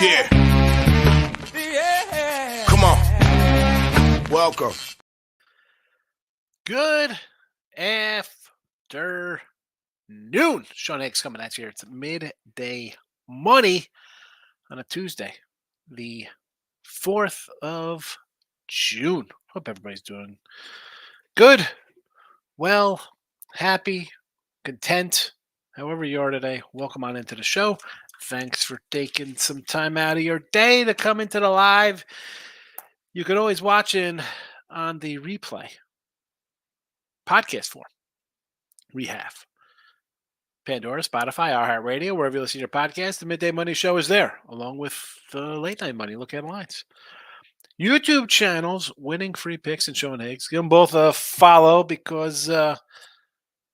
Yeah. Come on. Welcome. Good afternoon. Sean Higgs coming at you. It's midday money on a Tuesday, the 4th of June. Hope everybody's doing good, well, happy, content, however you are today. Welcome on into the show. Thanks for taking some time out of your day to come into the live. You can always watch in on the replay podcast form. We have Pandora, Spotify, iHeartRadio, wherever you listen to your podcast. The Midday Money Show is there, along with the Late Night Money. Look at lines. YouTube channels, Winning Free Picks and Sean Higgs. Give them both a follow because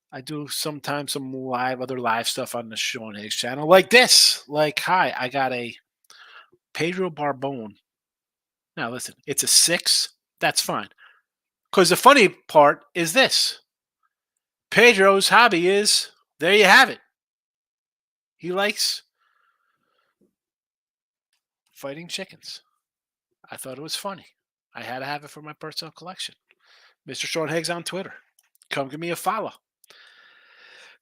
I do sometimes some other live stuff on the Sean Higgs channel, like this. Like, hi, I got a Pedro Barbone. Now, listen, it's a 6. That's fine. Because the funny part is this. Pedro's hobby is, there you have it. He likes fighting chickens. I thought it was funny. I had to have it for my personal collection. Mr. Sean Higgs on Twitter. Come give me a follow.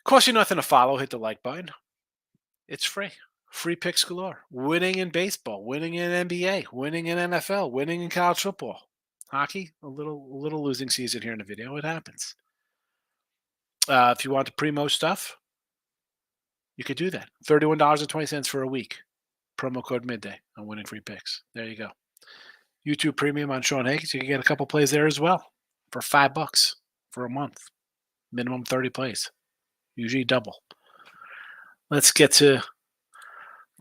Cost you nothing to follow. Hit the like button. It's free. Free picks galore. Winning in baseball. Winning in NBA. Winning in NFL. Winning in college football. Hockey. A little losing season here in the video. It happens. If you want the primo stuff, you could do that. $31.20 for a week. Promo code midday on Winning Free Picks. There you go. YouTube Premium on Sean Higgs. You can get a couple plays there as well for $5 for a month. Minimum 30 plays. Usually double. Let's get to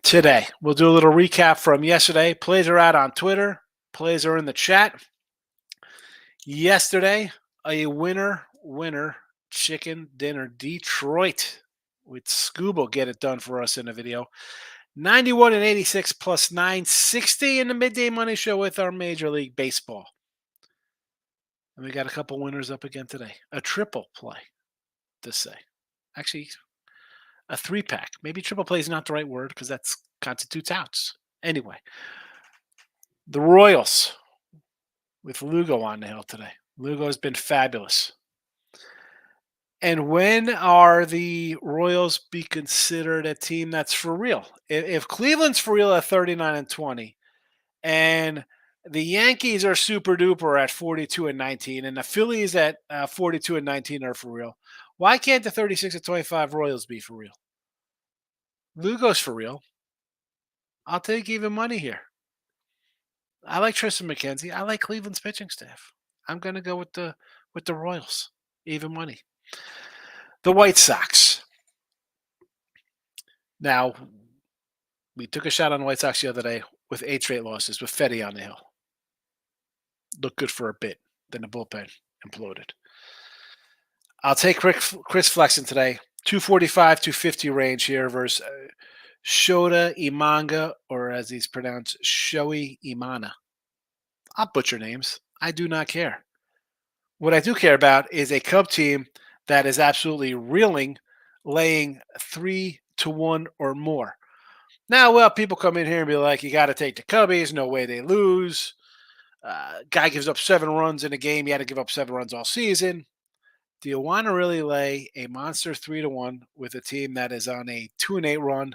today. We'll do a little recap from yesterday. Plays are out on Twitter. Plays are in the chat. Yesterday, a winner chicken dinner. Detroit with Scuba get it done for us in the video. 91 and 86 plus 960 in the Midday Money Show with our Major League Baseball. And we got a couple winners up again today. A triple play, to say. Actually, a 3-pack. Maybe triple play is not the right word because that constitutes outs. Anyway, the Royals with Lugo on the hill today. Lugo has been fabulous. And when are the Royals be considered a team that's for real? If Cleveland's for real at 39 and 20, and the Yankees are super duper at 42 and 19, and the Phillies at 42 and 19 are for real, why can't the 36 and 25 Royals be for real? Lugo's for real. I'll take even money here. I like Tristan McKenzie. I like Cleveland's pitching staff. I'm going to go with the Royals. Even money. The White Sox. Now, we took a shot on the White Sox the other day with 8 straight losses with Fetty on the hill. Looked good for a bit. Then the bullpen imploded. I'll take Chris Flexen today. 245, 250 range here versus Shota Imanga, or as he's pronounced, Shohei Imana. I'll butcher names. I do not care. What I do care about is a Cub team that is absolutely reeling, laying 3-1 or more. Now, well, people come in here and be like, you got to take the Cubbies. No way they lose. Guy gives up 7 runs in a game. You had to give up 7 runs all season. Do you want to really lay a monster 3-1 with a team that is on a 2-8 run,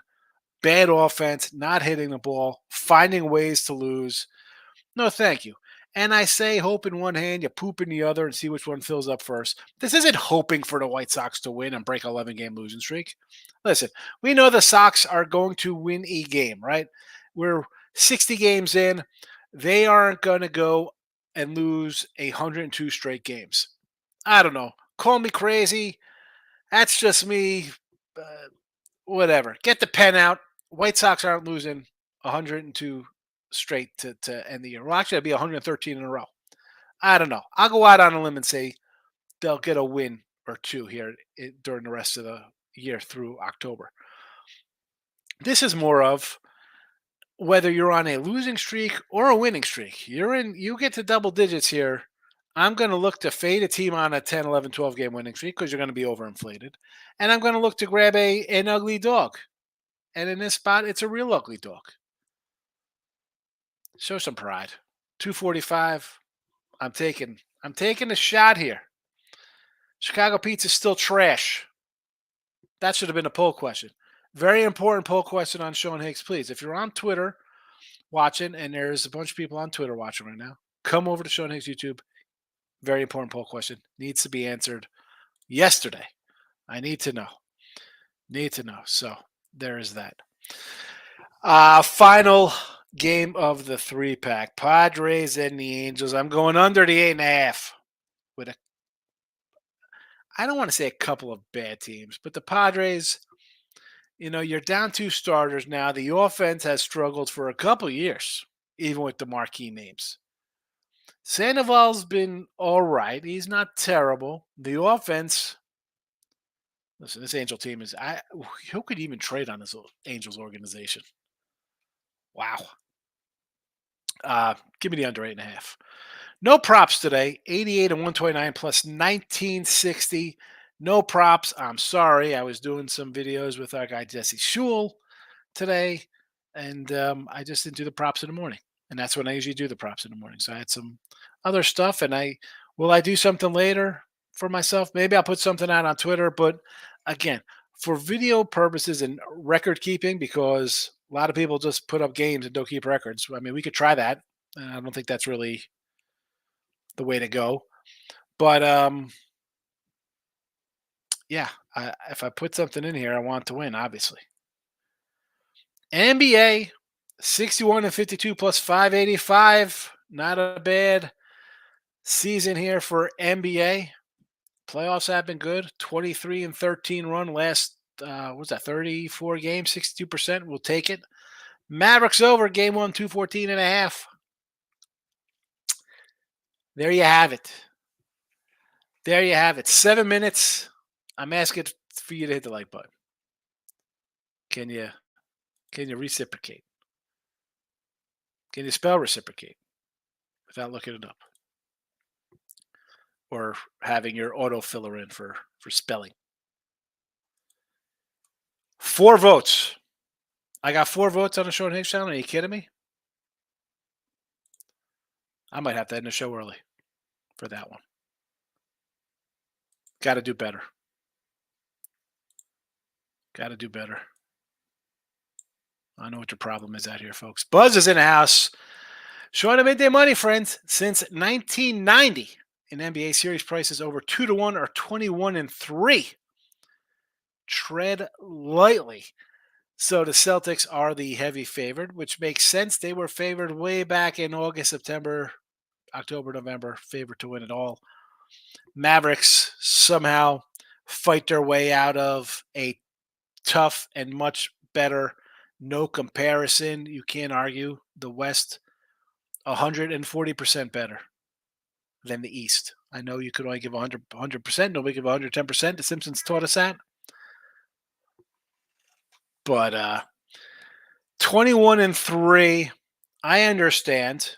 bad offense, not hitting the ball, finding ways to lose? No, thank you. And I say hope in one hand, you poop in the other, and see which one fills up first. This isn't hoping for the White Sox to win and break an 11-game losing streak. Listen, we know the Sox are going to win a game, right? We're 60 games in. They aren't going to go and lose 102 straight games. I don't know. Call me crazy. That's just me. Whatever. Get the pen out. White Sox aren't losing 102 straight to end the year. Well, actually, it'll be 113 in a row. I don't know. I'll go out on a limb and say they'll get a win or two here during the rest of the year through October. This is more of whether you're on a losing streak or a winning streak. You get to double digits here. I'm going to look to fade a team on a 10, 11, 12-game winning streak because you're going to be overinflated. And I'm going to look to grab an ugly dog. And in this spot, it's a real ugly dog. Show some pride. 245. I'm taking a shot here. Chicago pizza's still trash. That should have been a poll question. Very important poll question on Sean Higgs, please. If you're on Twitter watching, and there's a bunch of people on Twitter watching right now, come over to Sean Higgs YouTube. Very important poll question. Needs to be answered yesterday. I need to know. So there is that. Final game of the 3-pack. Padres and the Angels. I'm going under the 8.5 with I don't want to say a couple of bad teams, but the Padres, you're down 2 starters now. The offense has struggled for a couple of years, even with the marquee names. Sandoval's been all right. He's not terrible. The offense, listen, this Angel team is, who could even trade on this Angels organization? Wow. Give me the under 8.5. No props today. 88 and 129 plus 1960. No props. I'm sorry. I was doing some videos with our guy Jesse Shule today, and I just didn't do the props in the morning. And that's when I usually do the props in the morning. So I had some other stuff, and I do something later for myself. Maybe I'll put something out on Twitter. But again, for video purposes and record keeping, because a lot of people just put up games and don't keep records. I mean, we could try that. I don't think that's really the way to go. But yeah, if I put something in here, I want to win, obviously. NBA 61 and 52 plus 585. Not a bad season here for NBA. Playoffs have been good. 23 and 13 run last what's that, 34 games, 62%. We'll take it. Mavericks over game 1, 214 and a half. There you have it. 7 minutes. I'm asking for you to hit the like button. Can you reciprocate? Can you spell reciprocate without looking it up? Or having your autofiller in for spelling. 4 votes. I got 4 votes on the Sean Higgs channel. Are you kidding me? I might have to end the show early for that one. Got to do better. I know what your problem is out here, folks. Buzz is in the house. Showing a midday money, friends. Since 1990, in NBA series prices over 2-1 or 21 and 3. Tread lightly. So the Celtics are the heavy favorite, which makes sense. They were favored way back in August, September, October, November, favored to win it all. Mavericks somehow fight their way out of a tough and much better, no comparison. You can't argue. The West, 140% better than the East. I know you could only give 100%. Nobody give 110%. The Simpsons taught us that. But 21 and 3, I understand.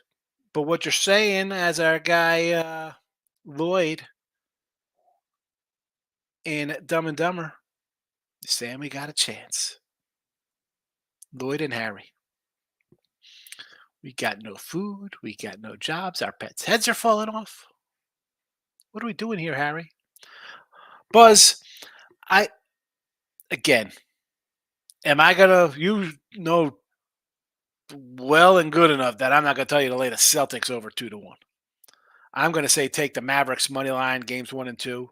But what you're saying, as our guy Lloyd in Dumb and Dumber, saying we got a chance. Lloyd and Harry. We got no food. We got no jobs. Our pets' heads are falling off. What are we doing here, Harry? Buzz, again, am I going to, well and good enough that I'm not going to tell you to lay the Celtics over 2-1. I'm going to say take the Mavericks money line, games 1 and 2,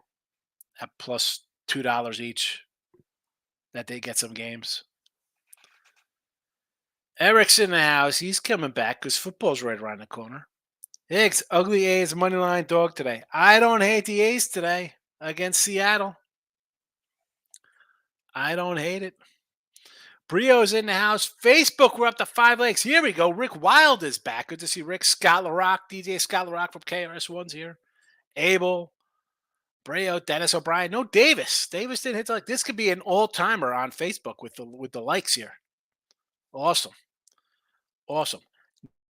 at plus $2 each, that they get some games. Eric's in the house. He's coming back because football's right around the corner. Higgs, ugly A's money line dog today. I don't hate the A's today against Seattle. I don't hate it. Brio's in the house. Facebook, we're up to 5 likes. Here we go. Rick Wild is back. Good to see Rick. Scott LaRock, DJ Scott LaRock from KRS-One's here. Abel, Brio, Dennis O'Brien. No, Davis. Davis didn't hit the like. This could be an all-timer on Facebook with the likes here. Awesome.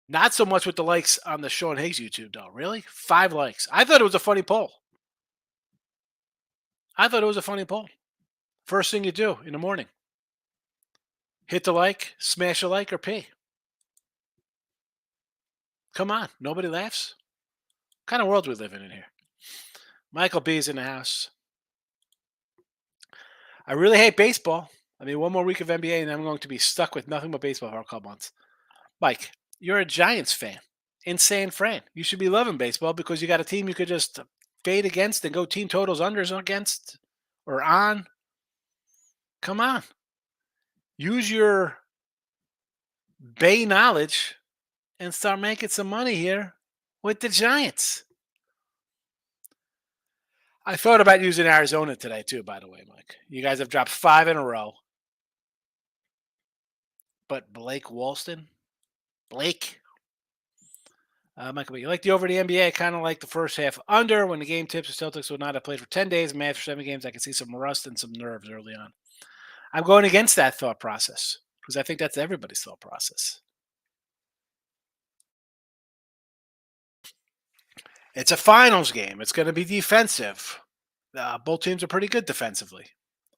Not so much with the likes on the Sean Higgs YouTube, though. Really? 5 likes. I thought it was a funny poll. First thing you do in the morning. Hit the like, smash a like, or pay. Come on. Nobody laughs? What kind of world we living in here? Michael B's in the house. I really hate baseball. I mean, one more week of NBA and I'm going to be stuck with nothing but baseball for a couple months. Mike, you're a Giants fan in San Fran. You should be loving baseball because you got a team you could just fade against and go team totals unders against or on. Come on. Use your Bay knowledge and start making some money here with the Giants. I thought about using Arizona today, too, by the way, Mike. You guys have dropped 5 in a row. But Blake Walston? Blake? Michael, you like the over the NBA, kind of like the first half under. When the game tips, the Celtics would not have played for 10 days, Mavs for 7 games. I can see some rust and some nerves early on. I'm going against that thought process because I think that's everybody's thought process. It's a finals game. It's going to be defensive. Both teams are pretty good defensively.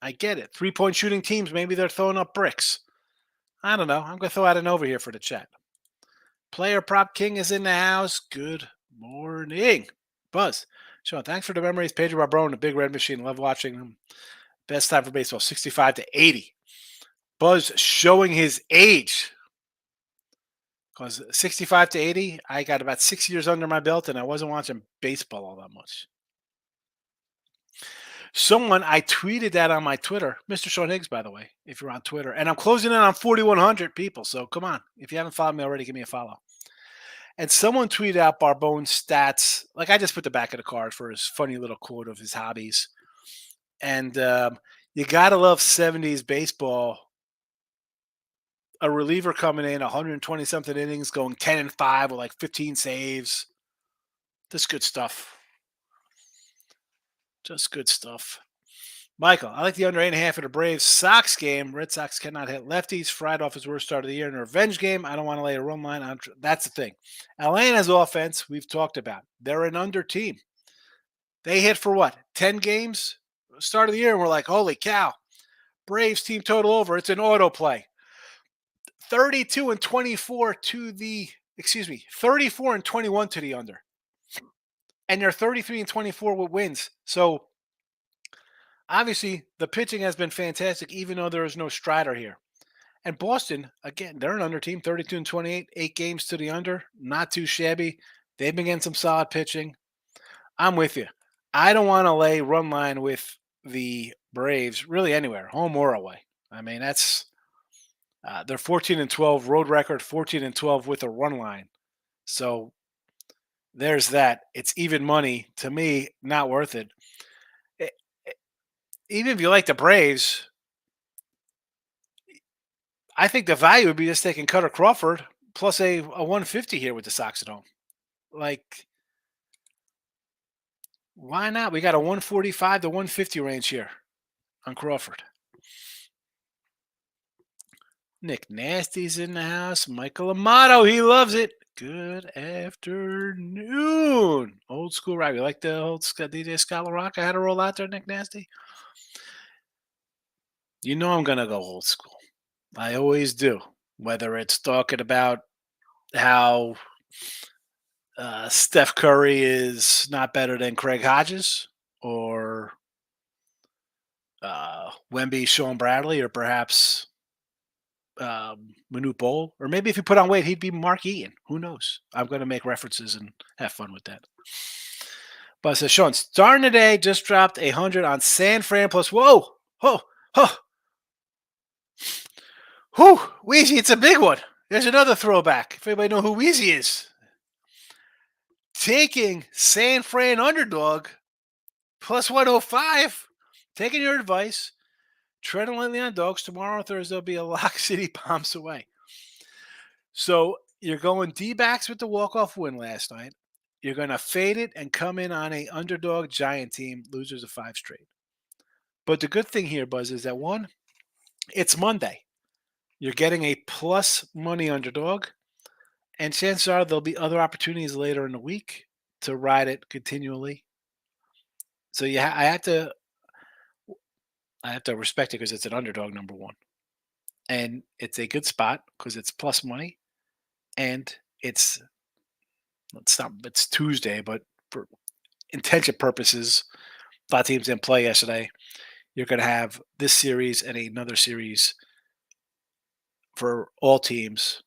I get it. 3-point shooting teams, maybe they're throwing up bricks. I don't know. I'm going to throw out an over here for the chat. Player Prop King is in the house. Good morning. Buzz. Sean, thanks for the memories. Pedro Barbaro and the Big Red Machine. Love watching them. Best time for baseball, 65 to 80. Buzz showing his age. Because 65 to 80, I got about 6 years under my belt, and I wasn't watching baseball all that much. I tweeted that on my Twitter, Mr. Sean Higgs, by the way, if you're on Twitter. And I'm closing in on 4,100 people, so come on. If you haven't followed me already, give me a follow. And someone tweeted out Barbone's stats. Like I just put the back of the card for his funny little quote of his hobbies. And you got to love 70s baseball. A reliever coming in 120-something innings, going 10-5 with like 15 saves. Just good stuff. Just good stuff. Michael, I like the under 8.5 of the Braves Sox game. Red Sox cannot hit lefties. Fried off his worst start of the year in a revenge game. I don't want to lay a run line on. That's the thing. Atlanta's offense, we've talked about. They're an under team. They hit for what? 10 games? Start of the year, and we're like, holy cow. Braves team total over. It's an auto play. 32-24 to the, 34-21 to the under. And they're 33-24 with wins. So, obviously, the pitching has been fantastic, even though there is no Strider here. And Boston, again, they're an under team, 32-28, 8 games to the under. Not too shabby. They've been getting some solid pitching. I'm with you. I don't want to lay run line with the Braves really anywhere, home or away. I mean, that's they're 14-12 road record, 14-12 with a run line. So there's that. It's even money. To me, not worth it. Even if you like the Braves, I think the value would be just taking Cutter Crawford plus a 150 here with the Sox at home. Like, why not? We got a 145 to 150 range here on Crawford. Nick Nasty's in the house. Michael Amato, he loves it. Good afternoon. Old school rap. You like the old DJ Scott LaRocca had to roll out there, Nick Nasty? You know I'm going to go old school. I always do. Whether it's talking about how Steph Curry is not better than Craig Hodges or Wemby, Sean Bradley, or perhaps Manute Bol, or maybe if he put on weight, he'd be Mark Eaton. Who knows? I'm going to make references and have fun with that. But says Sean, starting today, just dropped 100 on San Fran plus. Whoa, whew, Weezy, it's a big one. There's another throwback. If anybody know who Weezy is, taking San Fran underdog plus 105. Taking your advice. Treading lightly on dogs. Tomorrow, Thursday, will be a lock city bombs away. So you're going D-backs with the walk-off win last night. You're going to fade it and come in on a underdog Giant team, losers of 5 straight. But the good thing here, Buzz, is that one, it's Monday. You're getting a plus money underdog, and chances are there'll be other opportunities later in the week to ride it continually. So I have to respect it because it's an underdog, number one. And it's a good spot because it's plus money. And it's It's Tuesday, but for intention purposes, a lot of teams didn't play yesterday. You're going to have this series and another series for all teams.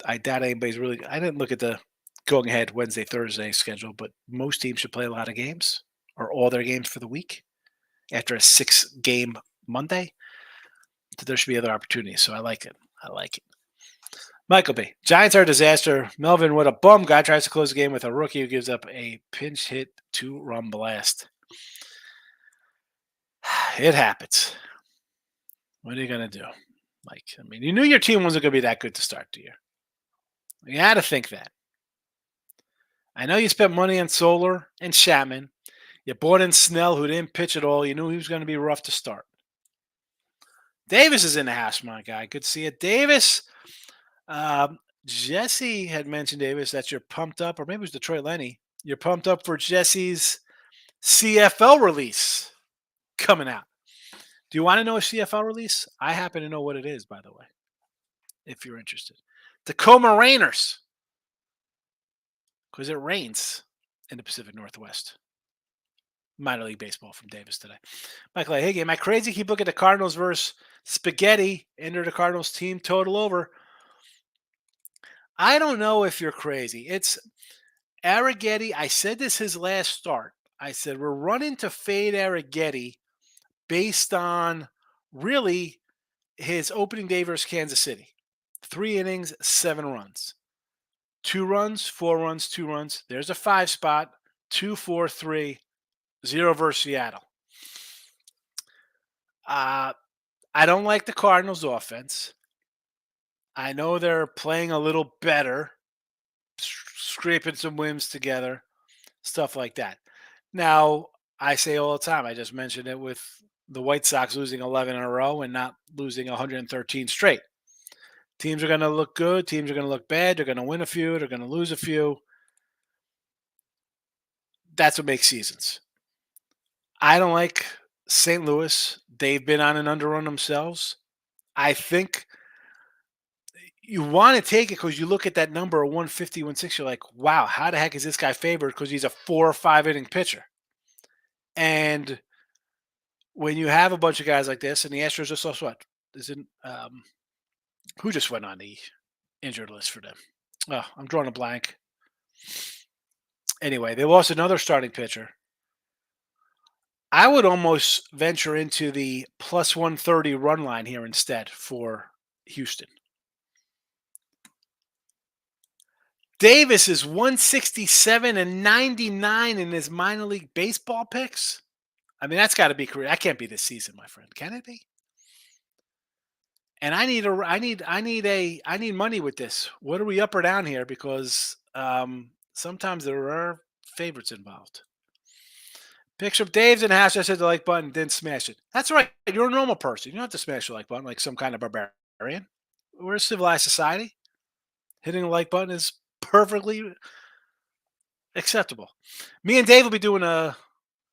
I doubt anybody's really. I didn't look at the going ahead Wednesday, Thursday schedule, but most teams should play a lot of games or all their games for the week after a 6-game Monday. So there should be other opportunities. So I like it. I like it. Michael B. Giants are a disaster. Melvin, what a bum guy, tries to close the game with a rookie who gives up a pinch hit 2-run blast. It happens. What are you going to do? Mike, I mean, you knew your team wasn't going to be that good to start the year. You had to think that. I know you spent money on Solar and Chapman. You bought in Snell, who didn't pitch at all. You knew he was going to be rough to start. Davis is in the house, my guy. Good to see you. Davis, Jesse had mentioned, Davis, that you're pumped up, or maybe it was Detroit Lenny. You're pumped up for Jesse's CFL release coming out. Do you want to know a CFL release? I happen to know what it is, by the way, if you're interested. Tacoma Rainers, because it rains in the Pacific Northwest. Minor league baseball from Davis today. Michael, hey, am I crazy? Keep looking at the Cardinals versus Spaghetti. Enter the Cardinals team total over. I don't know if you're crazy. It's Arrighetti. I said this his last start. I said we're running to fade Arrighetti based on really his opening day versus Kansas City. 3 innings, 7 runs. 2 runs, 4 runs, 2 runs. There's a 5 spot. 2, 4, 3. 0 versus Seattle. I don't like the Cardinals' offense. I know they're playing a little better, scraping some wins together, stuff like that. Now, I say all the time, I just mentioned it with the White Sox losing 11 in a row and not losing 113 straight. Teams are going to look good. Teams are going to look bad. They're going to win a few. They're going to lose a few. That's what makes seasons. I don't like St. Louis. They've been on an underrun themselves. I think you want to take it because you look at that number of 150, 160, you're like, wow, how the heck is this guy favored? Because he's a 4 or 5 inning pitcher. And when you have a bunch of guys like this, and the Astros just lost what? Who just went on the injured list for them? Oh, I'm drawing a blank. Anyway, they lost another starting pitcher. I would almost venture into the plus 130 run line here instead for Houston. Davis is 167 and 99 in his minor league baseball picks. I mean, that's got to be career. That can't be this season, my friend. Can it be? And I need money with this. What are we up or down here? Because sometimes there are favorites involved. Picture of Dave's in the house. I said the like button, didn't smash it. That's right. You're a normal person. You don't have to smash the like button like some kind of barbarian. We're a civilized society. Hitting the like button is perfectly acceptable. Me and Dave will be doing a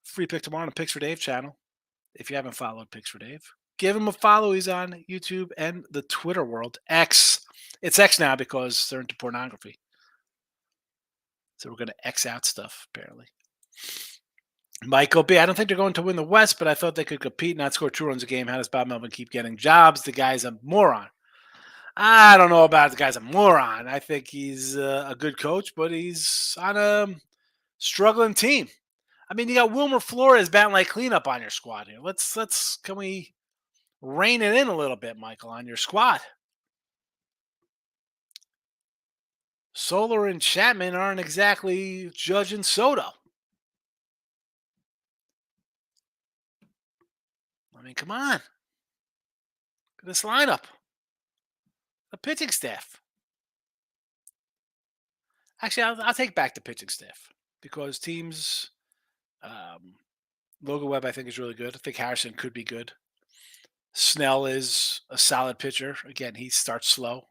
free pick tomorrow on the Picks for Dave channel. If you haven't followed Picks for Dave, give him a follow. He's on YouTube and the Twitter world. X. It's X now because they're into pornography. So we're going to X out stuff, apparently. Michael B. I don't think they're going to win the West, but I thought they could compete and not score 2 runs a game. How does Bob Melvin keep getting jobs? The guy's a moron. I don't know about the guy's a moron. I think he's a good coach, but he's on a struggling team. I mean, you got Wilmer Flores batting like cleanup on your squad here. Can we rein it in a little bit, Michael, on your squad? Solar and Chapman aren't exactly judging Soto. I mean, come on. Look at this lineup. The pitching staff. Actually, I'll take back the pitching staff because teams, Logan Webb, I think, is really good. I think Harrison could be good. Snell is a solid pitcher. Again, he starts slow.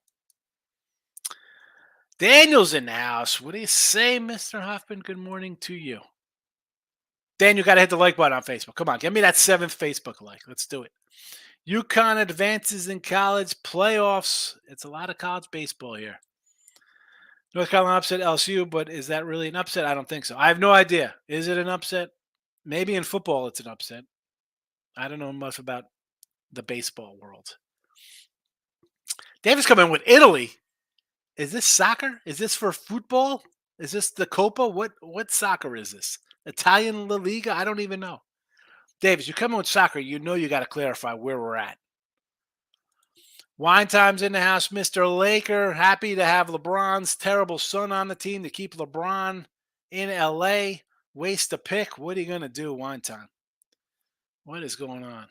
Daniel's in the house. What do you say, Mr. Hoffman? Good morning to you. Daniel, got to hit the like button on Facebook. Come on, give me that 7th Facebook like. Let's do it. UConn advances in college playoffs. It's a lot of college baseball here. North Carolina upset LSU, but is that really an upset? I don't think so. I have no idea. Is it an upset? Maybe in football it's an upset. I don't know much about the baseball world. Davis coming with Italy. Is this soccer? Is this for football? Is this the Copa? What soccer is this? Italian La Liga? I don't even know. Davis, you come in with soccer, you know you got to clarify where we're at. Wine time's in the house, Mr. Laker. Happy to have LeBron's terrible son on the team to keep LeBron in LA. Waste a pick. What are you going to do, Wine time? What is going on?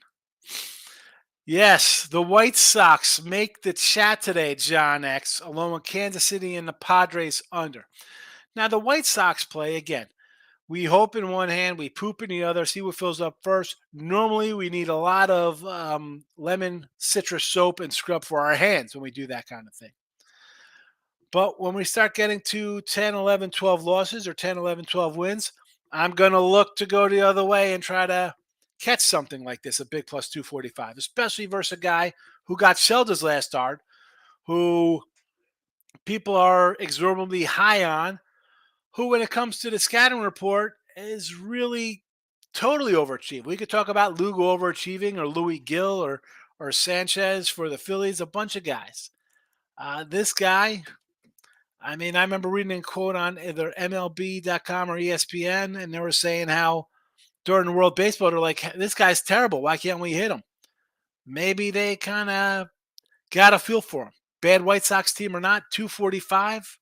Yes, the White Sox make the chat today, John X, along with Kansas City and the Padres under. Now, the White Sox play again. We hope in one hand, we poop in the other, see what fills up first. Normally, we need a lot of lemon citrus soap and scrub for our hands when we do that kind of thing. But when we start getting to 10, 11, 12 losses or 10, 11, 12 wins, I'm going to look to go the other way and try to catch something like this, a big plus 245, especially versus a guy who got shelled his last start, who people are exorbitantly high on, who, when it comes to the scouting report, is really totally overachieved. We could talk about Lugo overachieving or Louis Gill or Sanchez for the Phillies, a bunch of guys. This guy, I mean, I remember reading a quote on either MLB.com or ESPN, and they were saying how during the World Baseball, they're like, this guy's terrible. Why can't we hit him? Maybe they kind of got a feel for him. Bad White Sox team or not, 245.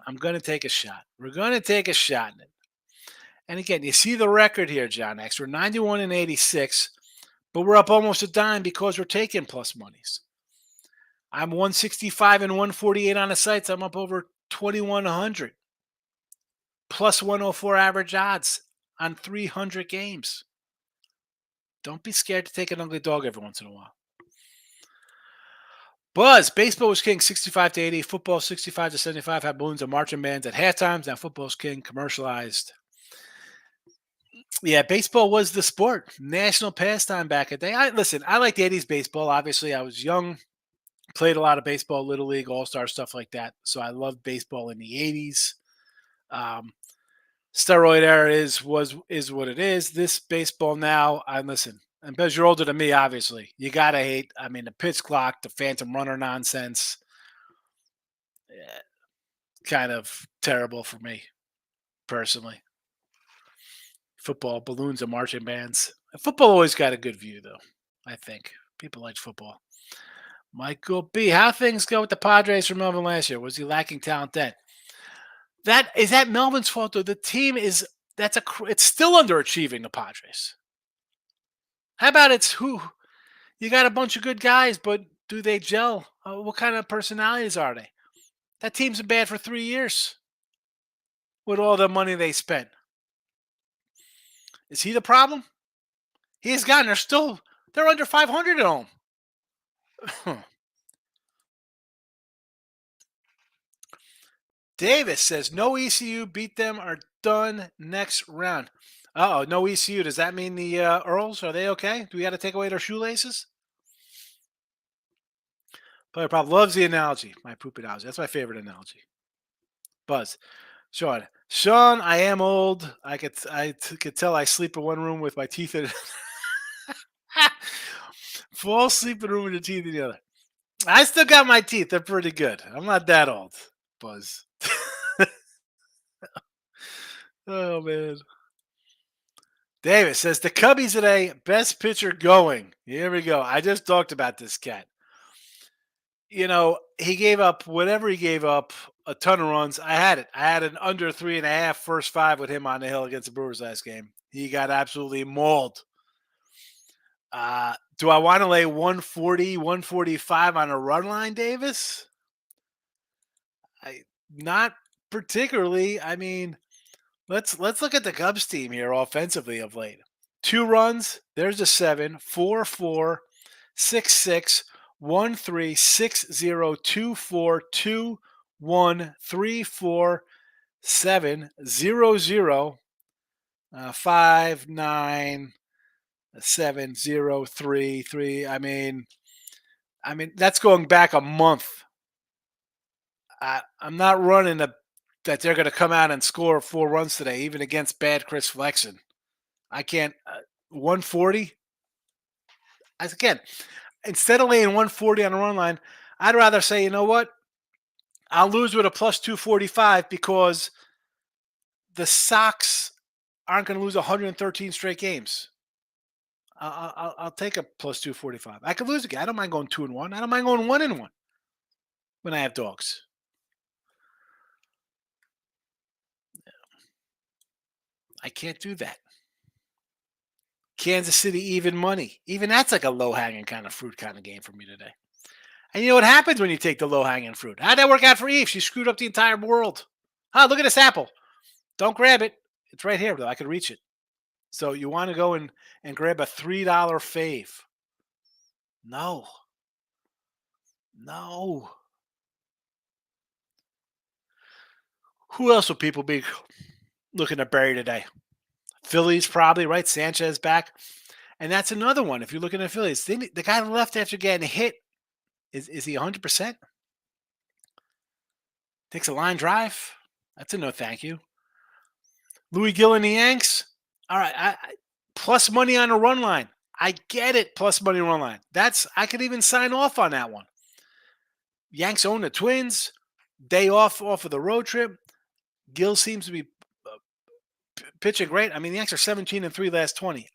I'm going to take a shot. We're going to take a shot in it. And again, you see the record here, John X. We're 91 and 86, but we're up almost a dime because we're taking plus monies. I'm 165 and 148 on the sites. I'm up over 2,100. Plus 104 average odds on 300 games. Don't be scared to take an ugly dog every once in a while. Buzz, baseball was king 65 to 80. Football 65 to 75. Had balloons and marching bands at halftimes. Now football's king, commercialized. Yeah, baseball was the sport. National pastime back in the day. I like the 80s baseball. Obviously, I was young. Played a lot of baseball, Little League, All-Star, stuff like that. So I loved baseball in the 80s. Steroid era is what it is. This baseball now, listen, and because you're older than me, obviously, you gotta hate. I mean, the pitch clock, the phantom runner nonsense, kind of terrible for me personally. Football, balloons, and marching bands. Football always got a good view, though. I think people like football. Michael B. How things go with the Padres for Melvin last year? Was he lacking talent then? That Melvin's fault though. The team it's still underachieving the Padres. How about it's who you got a bunch of good guys, but do they gel? What kind of personalities are they? That team's been bad for 3 years with all the money they spent. Is he the problem? He has gotten. They're under 500 at home. Davis says no ECU, beat them, are done next round. Oh, no ECU. Does that mean the Earls, are they okay? Do we got to take away their shoelaces? Player Prop loves the analogy. My poop analogy. That's my favorite analogy. Buzz. Sean, I am old. I could tell I sleep in one room with my teeth in fall asleep in a room with the teeth in the other. I still got my teeth. They're pretty good. I'm not that old, Buzz. Oh, man. Davis says the Cubbies today, best pitcher going. Here we go. I just talked about this cat. He gave up whatever he gave up, a ton of runs. I had it. I had an under 3.5 first 5 with him on the hill against the Brewers last game. He got absolutely mauled. Do I want to lay 140, 145 on a run line, Davis? Not particularly. I mean, let's look at the Cubs team here offensively of late. 2 runs, there's a 7, 4-4, 6-6, 1-3, 6-0, 2-4, 2-1, 3-4, 7, 0-0, 5-9, 7-0, 3-3. I mean, that's going back a month. I'm not running that they're going to come out and score 4 runs today, even against bad Chris Flexen. I can't. 140. Again, instead of laying 140 on the run line, I'd rather say, you know what? I'll lose with a plus 245 because the Sox aren't going to lose 113 straight games. I'll take a plus 245. I could lose again. I don't mind going 2-1. I don't mind going 1-1 when I have dogs. I can't do that. Kansas City even money. Even that's like a low hanging kind of fruit kind of game for me today. And you know what happens when you take the low hanging fruit? How'd that work out for Eve? She screwed up the entire world. Look at this apple. Don't grab it. It's right here, though. I could reach it. So you want to go and grab a $3 fave. No. Who else will people be looking to bury today? Phillies probably, right? Sanchez back. And that's another one. If you're looking at Phillies, the guy left after getting hit, is he 100%? Takes a line drive. That's a no thank you. Louis Gill and the Yanks. All right, I plus money on a run line. I get it. Plus money run line. I could even sign off on that one. Yanks own the Twins. Day off of the road trip. Gill seems to be pitching great. I mean, the Yanks are 17-3 last 20.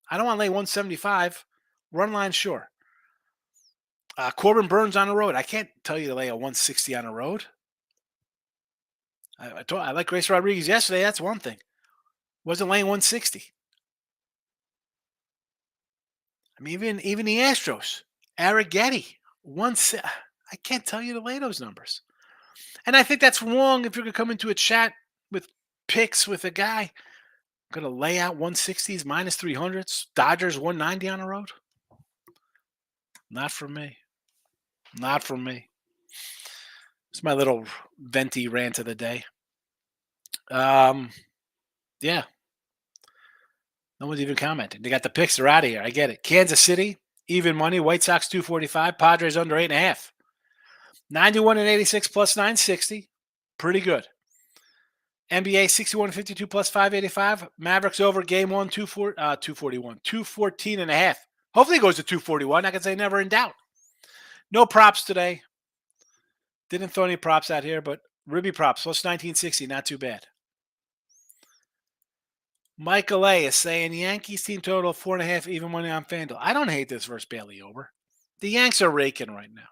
I don't want to lay 175. Run line, sure. Corbin Burns on the road. I can't tell you to lay a 160 on the road. I like Grace Rodriguez yesterday. That's one thing. Wasn't laying 160. I mean, even the Astros, Arrighetti, I can't tell you to lay those numbers. And I think that's wrong if you're going to come into a chat with picks with a guy going to lay out 160s, minus 300s, Dodgers 190 on the road. Not for me. Not for me. It's my little venti rant of the day. Yeah. No one's even commenting. They got the picks. They're out of here. I get it. Kansas City, even money. White Sox 245. Padres under 8.5. 91-86 plus 960. Pretty good. NBA 61-52 plus 585. Mavericks over game 1, 241. 214.5. Hopefully it goes to 241. I can say never in doubt. No props today. Didn't throw any props out here, but Ribby props plus 1960. Not too bad. Michael A is saying Yankees team total 4.5 even money on FanDuel. I don't hate this versus Bailey over. The Yanks are raking right now.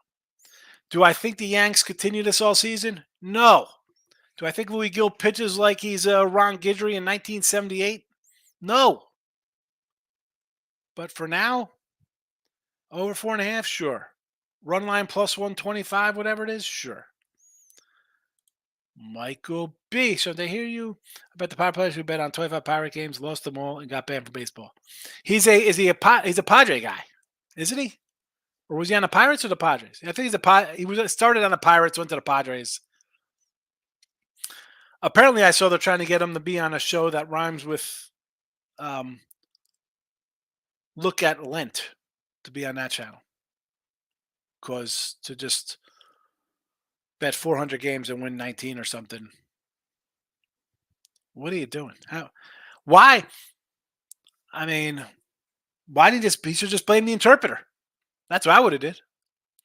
Do I think the Yanks continue this all season? No. Do I think Louis Gill pitches like he's Ron Guidry in 1978? No. But for now, over 4.5, sure. Run line plus 125, whatever it is, sure. Michael B. So they hear you about the Pirate players who bet on 25 Pirate games, lost them all, and got banned from baseball. He's a Padre guy, isn't he? Or was he on the Pirates or the Padres? I think he started on the Pirates, went to the Padres. Apparently, I saw they're trying to get him to be on a show that rhymes with Look at Lent, to be on that channel. Because to just bet 400 games and win 19 or something. What are you doing? Why? I mean, why did he should just blame the interpreter? That's what I would have did.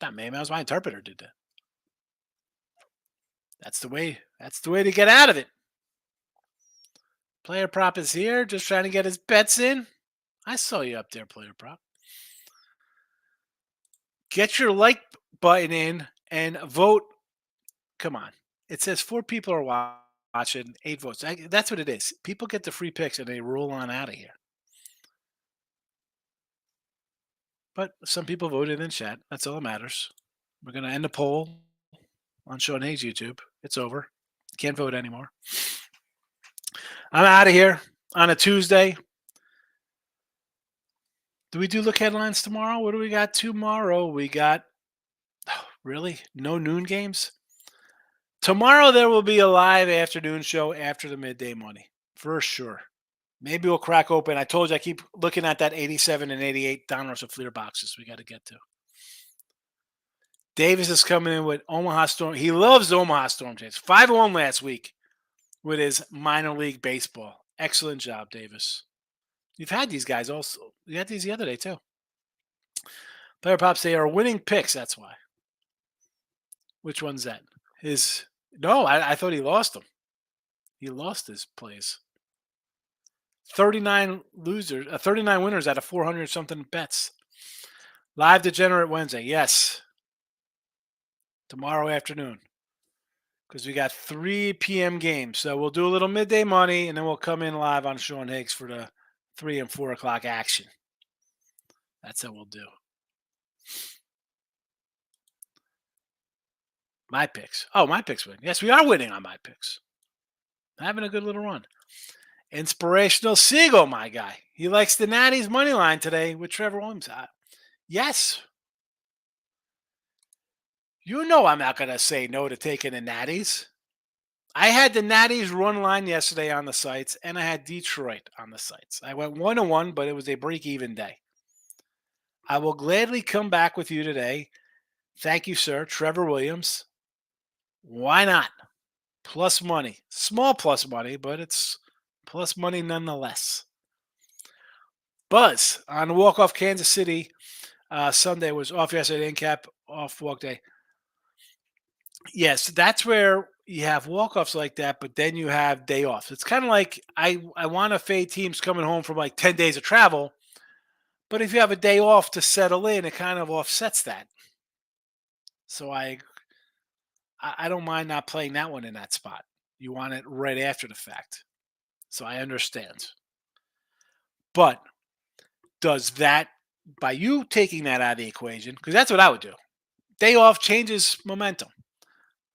Not me, that was my interpreter did that. That's the way to get out of it. Player prop is here, just trying to get his bets in. I saw you up there, player prop. Get your like button in and vote. Come on. It says 4 people are watching, 8 votes. That's what it is. People get the free picks and they roll on out of here. But some people voted in chat. That's all that matters. We're going to end the poll on Sean Higgs YouTube. It's over. Can't vote anymore. I'm out of here on a Tuesday. Do we do look headlines tomorrow? What do we got tomorrow? We got, really? No noon games? Tomorrow there will be a live afternoon show after the midday money. For sure. Maybe we'll crack open. I told you I keep looking at that 87 and 88 Don Russell Fleer boxes we got to get to. Davis is coming in with Omaha Storm. He loves the Omaha Storm Chains. 5-1 last week with his minor league baseball. Excellent job, Davis. You've had these guys also. You had these the other day, too. Player Pops, they are winning picks. That's why. Which one's that? No, I thought he lost them. He lost his plays. 39 winners out of 400 something bets. Live Degenerate Wednesday. Yes. Tomorrow afternoon. Because we got 3 p.m. games. So we'll do a little midday money, and then we'll come in live on Sean Higgs for the 3 and 4 o'clock action. That's what we'll do. My picks. Oh, my picks win. Yes, we are winning on my picks. Having a good little run. Inspirational Seagull, my guy. He likes the Natty's money line today with Trevor Williams. Yes. You know I'm not going to say no to taking the Natties. I had the Natties run line yesterday on the sites, and I had Detroit on the sites. I went 1-1, but it was a break-even day. I will gladly come back with you today. Thank you, sir. Trevor Williams. Why not? Plus money. Small plus money, but it's plus money nonetheless. Buzz on walk-off Kansas City. Sunday was off yesterday. In cap off walk day. Yes, that's where you have walk-offs like that, but then you have day offs. It's kind of like I want to fade teams coming home from like 10 days of travel, but if you have a day off to settle in, it kind of offsets that. So I don't mind not playing that one in that spot. You want it right after the fact. So I understand. But does that, by you taking that out of the equation, because that's what I would do. Day off changes momentum.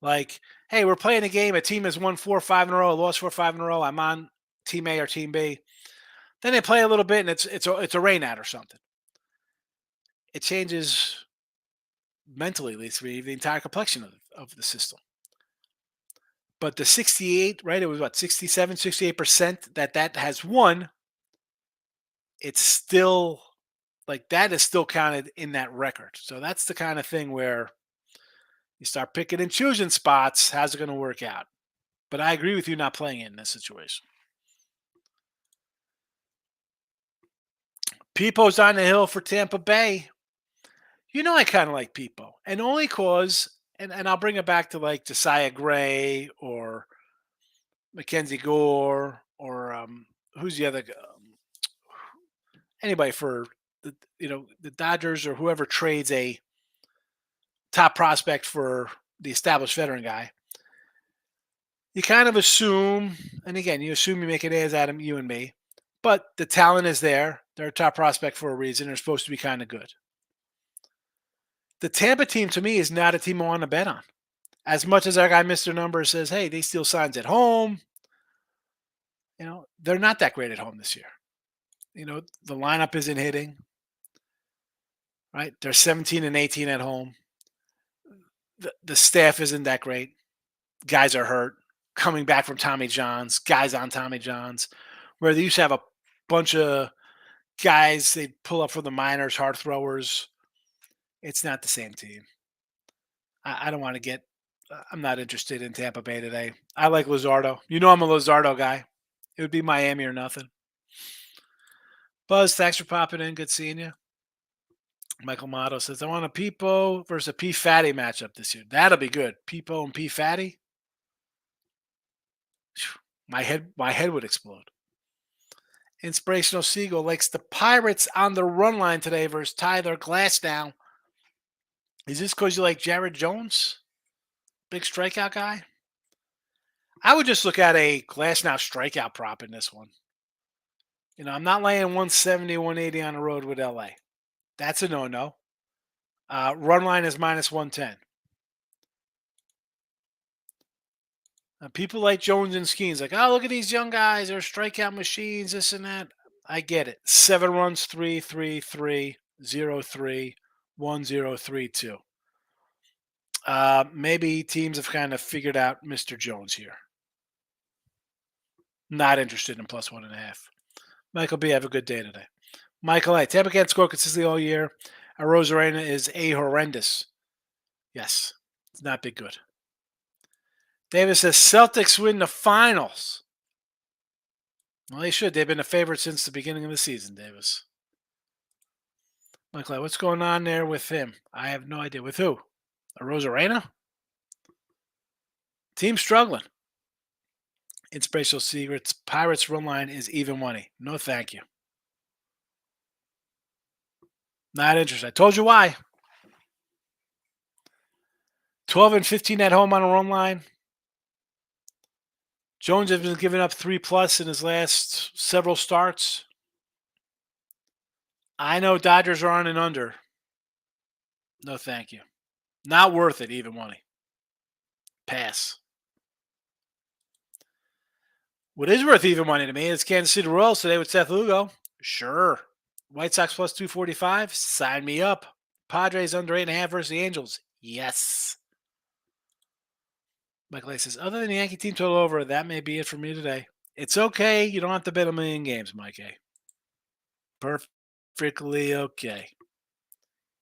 Like, hey, we're playing a game. A team has won 4 or 5 in a row, lost 4 or 5 in a row. I'm on team A or team B. Then they play a little bit, and it's a rain out or something. It changes mentally, at least, the entire complexion of the system. But the 68, right? It was what, 67, 68% that has won. It's still like that is still counted in that record. So that's the kind of thing where you start picking and choosing spots. How's it going to work out? But I agree with you not playing it in this situation. Peepo's on the hill for Tampa Bay. You know I kind of like Peepo. And only cause, and I'll bring it back to like Josiah Gray or Mackenzie Gore or who's the other anybody for the Dodgers or whoever trades a top prospect for the established veteran guy. You kind of assume, and again, you assume you make it as Adam, you and me, but the talent is there. They're a top prospect for a reason. They're supposed to be kind of good. The Tampa team, to me, is not a team I want to bet on. As much as our guy, Mr. Numbers, says, hey, they steal signs at home, they're not that great at home this year. The lineup isn't hitting, right? They're 17 and 18 at home. The staff isn't that great. Guys are hurt, coming back from Tommy John's, guys on Tommy John's, where they used to have a bunch of guys they pull up from the minors, hard throwers. It's not the same team. I don't want to I'm not interested in Tampa Bay today. I like Luzardo. I'm a Luzardo guy. It would be Miami or nothing. Buzz, thanks for popping in. Good seeing you. Michael Motto says, I want a Peepo versus a P Fatty matchup this year. That'll be good. Peepo and P Fatty. My head would explode. Inspirational Seagull likes the Pirates on the run line today versus Tyler Glasnow. Is this because you like Jared Jones? Big strikeout guy? I would just look at a Glasnow strikeout prop in this one. I'm not laying 170, 180 on the road with LA. That's a no-no. Run line is minus 110. People like Jones and Skeens, like, oh, look at these young guys. They're strikeout machines, this and that. I get it. 7 runs, 3, 3, 3, 0, 3, 1, 0, 3, 2. Maybe teams have kind of figured out Mr. Jones here. Not interested in plus 1.5. Michael B, have a good day today. Michael A, Tampa can't score consistently all year. Rosarena is horrendous. Yes, it's not been good. Davis says Celtics win the finals. Well, they should. They've been a favorite since the beginning of the season, Davis. Michael, what's going on there with him? I have no idea. With who? A Rosarena? Team struggling. Inspirational Secrets. Pirates run line is even money. No, thank you. Not interested. I told you why. 12 and 15 at home on a run line. Jones has been giving up 3+ in his last several starts. I know Dodgers are on and under. No, thank you. Not worth it, even money. Pass. What is worth even money to me is Kansas City Royals today with Seth Lugo. Sure. White Sox plus 245. Sign me up. Padres under 8.5 versus the Angels. Yes. Michael A says, other than the Yankee team total over, that may be it for me today. It's okay. You don't have to bet a million games, Mike A. Perfectly okay.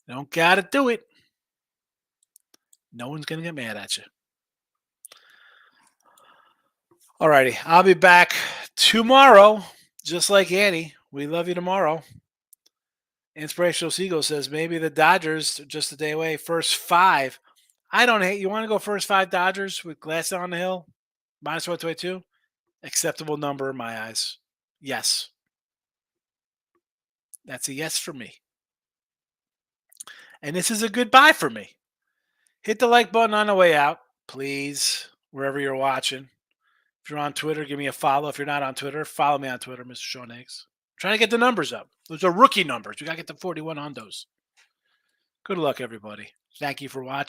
You don't got to do it. No one's going to get mad at you. Alrighty. I'll be back tomorrow, just like Annie. We love you tomorrow. Inspirational Seagull says, maybe the Dodgers just a day away. First 5. I don't hate. You want to go first 5 Dodgers with glass on the hill? Minus 122? Acceptable number in my eyes. Yes. That's a yes for me. And this is a good buy for me. Hit the like button on the way out, please, wherever you're watching. If you're on Twitter, give me a follow. If you're not on Twitter, follow me on Twitter, Mr. Sean Higgs. Trying to get the numbers up. Those are rookie numbers. We got to get the 41 on those. Good luck, everybody. Thank you for watching.